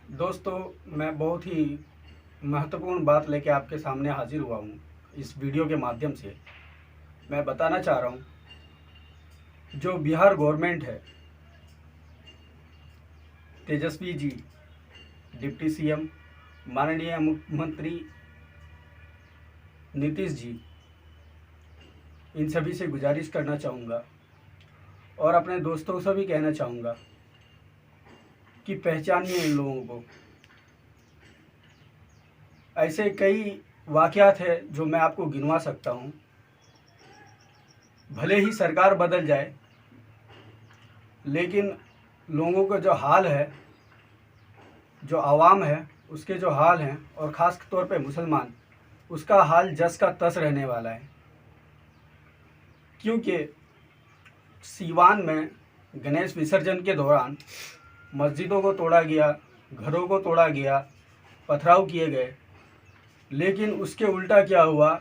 दोस्तों, मैं बहुत ही महत्वपूर्ण बात लेके आपके सामने हाजिर हुआ हूँ। इस वीडियो के माध्यम से मैं बताना चाह रहा हूँ, जो बिहार गवर्नमेंट है, तेजस्वी जी, डिप्टी सीएम, माननीय मुख्यमंत्री नीतीश जी, इन सभी से गुजारिश करना चाहूँगा और अपने दोस्तों से भी कहना चाहूँगा कि पहचानिए इन लोगों को। ऐसे कई वाक़यात है जो मैं आपको गिनवा सकता हूँ। भले ही सरकार बदल जाए, लेकिन लोगों का जो हाल है, जो आवाम है, उसके जो हाल हैं, और ख़ास तौर पे मुसलमान, उसका हाल जस का तस रहने वाला है। क्योंकि सीवान में गणेश विसर्जन के दौरान मस्जिदों को तोड़ा गया, घरों को तोड़ा गया, पथराव किए गए, लेकिन उसके उल्टा क्या हुआ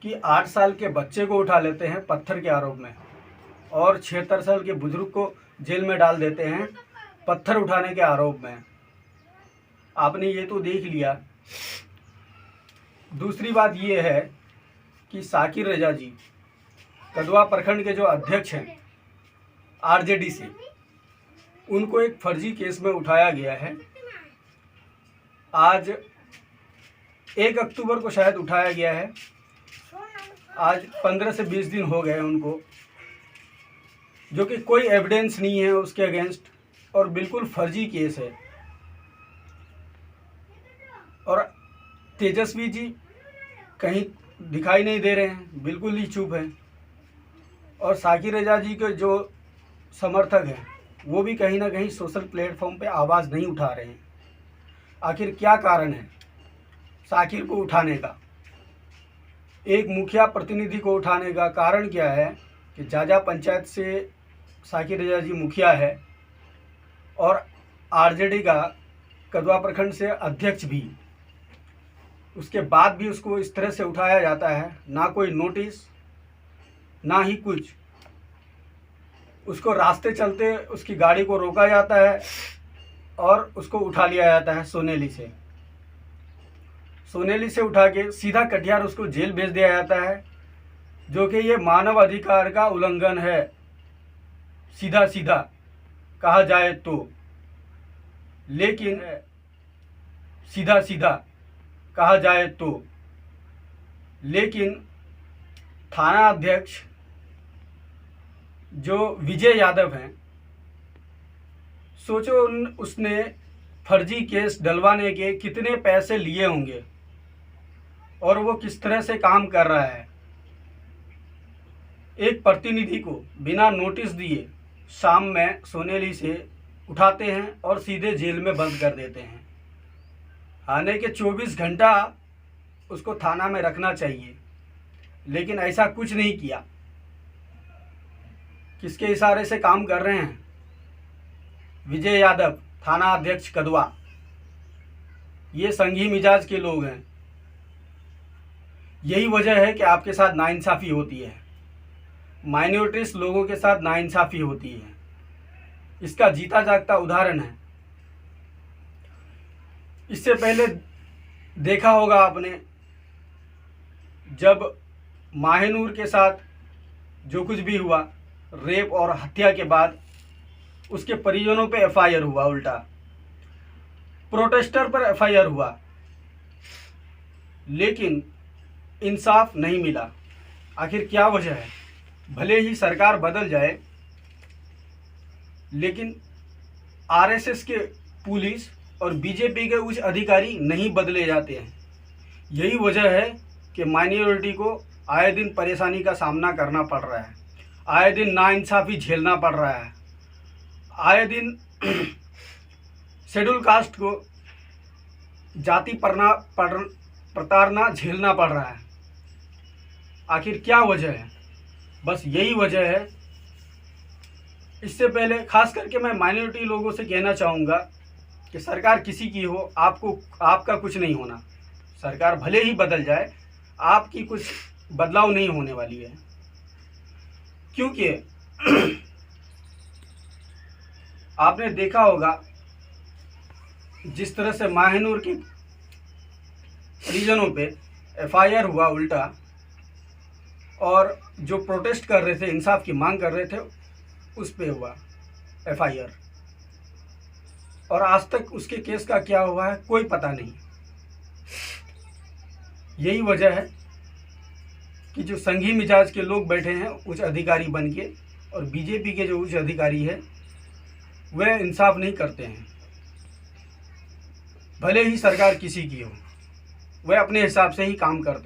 कि 8 साल के बच्चे को उठा लेते हैं पत्थर के आरोप में, और 76 साल के बुजुर्ग को जेल में डाल देते हैं पत्थर उठाने के आरोप में। आपने ये तो देख लिया। दूसरी बात ये है कि साकिर रजा जी, कदवा प्रखंड के जो अध्यक्ष हैं आरजेडी से, उनको एक फर्जी केस में उठाया गया है। आज 1 अक्टूबर को शायद उठाया गया है। आज 15 से 20 दिन हो गए उनको, जो कि कोई एविडेंस नहीं है उसके अगेंस्ट, और बिल्कुल फर्जी केस है। और तेजस्वी जी कहीं दिखाई नहीं दे रहे हैं, बिल्कुल ही चुप हैं। और साकिर रजा जी के जो समर्थक हैं, वो भी कहीं ना कहीं सोशल प्लेटफॉर्म पे आवाज़ नहीं उठा रहे हैं। आखिर क्या कारण है साकिर को उठाने का, एक मुखिया प्रतिनिधि को उठाने का कारण क्या है कि जाजा पंचायत से साकिर रजा जी मुखिया है, और आरजेडी का कदवा प्रखंड से अध्यक्ष भी। उसके बाद भी उसको इस तरह से उठाया जाता है, ना कोई नोटिस, ना ही कुछ। उसको रास्ते चलते उसकी गाड़ी को रोका जाता है और उसको उठा लिया जाता है सोनेली से उठा के सीधा कटिहार उसको जेल भेज दिया जाता है, जो कि ये मानव अधिकार का उल्लंघन है, सीधा सीधा कहा जाए तो। लेकिन सीधा सीधा कहा जाए तो, लेकिन थाना अध्यक्ष जो विजय यादव हैं, सोचो उसने फर्जी केस डलवाने के कितने पैसे लिए होंगे और वो किस तरह से काम कर रहा है। एक प्रतिनिधि को बिना नोटिस दिए शाम में सोनेली से उठाते हैं और सीधे जेल में बंद कर देते हैं। आने के 24 घंटा उसको थाना में रखना चाहिए, लेकिन ऐसा कुछ नहीं किया। किसके इशारे से काम कर रहे हैं? विजय यादव, थाना अध्यक्ष कदवा, ये संघी मिजाज के लोग हैं। यही वजह है कि आपके साथ नाइंसाफ़ी होती है, माइनॉरिटीज लोगों के साथ नाइंसाफ़ी होती है। इसका जीता जागता उदाहरण है। इससे पहले देखा होगा आपने, जब माहिनूर के साथ जो कुछ भी हुआ, रेप और हत्या के बाद उसके परिजनों पे एफआईआर हुआ, उल्टा प्रोटेस्टर पर एफआईआर हुआ, लेकिन इंसाफ नहीं मिला। आखिर क्या वजह है? भले ही सरकार बदल जाए, लेकिन आरएसएस के पुलिस और बीजेपी के उच्च अधिकारी नहीं बदले जाते हैं। यही वजह है कि माइनॉरिटी को आए दिन परेशानी का सामना करना पड़ रहा है, आए दिन नाइंसाफ़ी झेलना पड़ रहा है, आए दिन शेड्यूल कास्ट को जाति प्रताड़ना झेलना पड़ रहा है। आखिर क्या वजह है? बस यही वजह है। इससे पहले खास करके मैं माइनॉरिटी लोगों से कहना चाहूँगा कि सरकार किसी की हो, आपका कुछ नहीं होना। सरकार भले ही बदल जाए, आपकी कुछ बदलाव नहीं होने वाली है। क्योंकि आपने देखा होगा जिस तरह से माहिनूर के परिजनों पे एफआईआर हुआ उल्टा, और जो प्रोटेस्ट कर रहे थे, इंसाफ की मांग कर रहे थे, उस पे हुआ एफआईआर, और आज तक उसके केस का क्या हुआ है कोई पता नहीं। यही वजह है कि जो संघी मिजाज के लोग बैठे हैं उच्च अधिकारी बन के, और बीजेपी के जो उच्च अधिकारी है वह इंसाफ नहीं करते हैं। भले ही सरकार किसी की हो, वह अपने हिसाब से ही काम करते हैं।